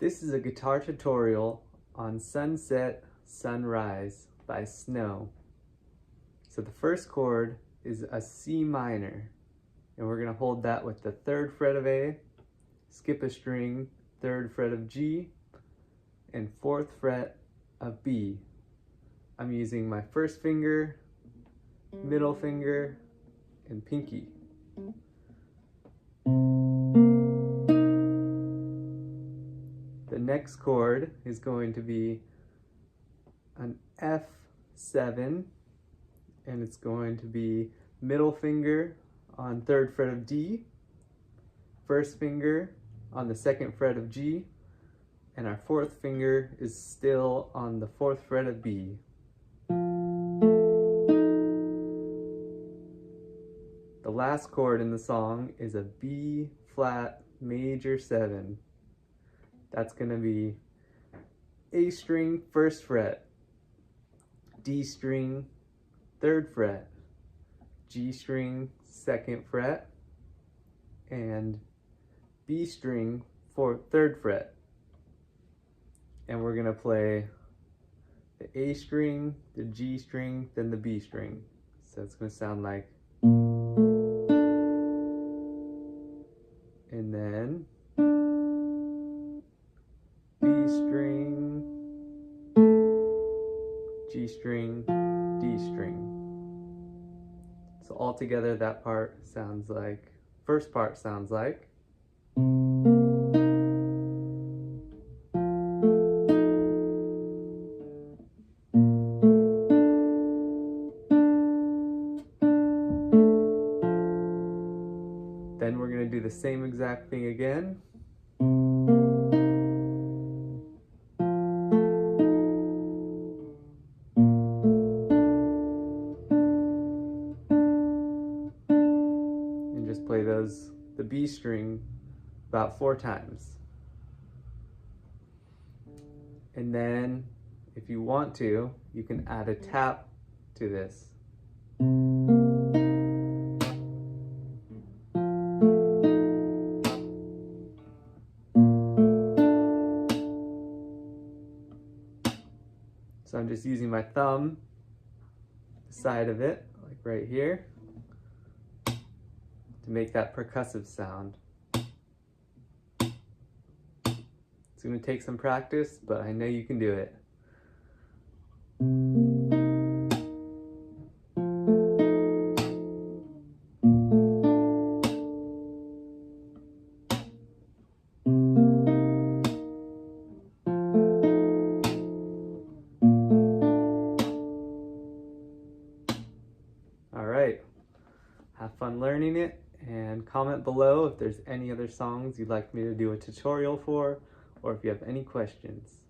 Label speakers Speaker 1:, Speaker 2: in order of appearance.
Speaker 1: This is a guitar tutorial on Sunset Sunrise by Snow. So the first chord is a C minor, and we're going to hold that with the 3rd fret of A, skip a string, 3rd fret of G, and 4th fret of B. I'm using my first finger, middle finger, and pinky. The next chord is going to be an F7, and it's going to be middle finger on 3rd fret of D, first finger on the 2nd fret of G, and our 4th finger is still on the 4th fret of B. The last chord in the song is a B flat major 7. That's going to be A string 1st fret, D string 3rd fret, G string 2nd fret, and B string 3rd fret. And we're going to play the A string, the G string, then the B string. So it's going to sound like, and then B string, G string, D string. So all together that part sounds like, first part sounds like. Then we're going to do the same exact thing again. And just play the B string about 4 times. And then, if you want to, you can add a tap to this. So I'm just using my thumb, the side of it, like right here, to make that percussive sound. It's going to take some practice, but I know you can do it. All right, have fun learning it, and comment below if there's any other songs you'd like me to do a tutorial for, or if you have any questions.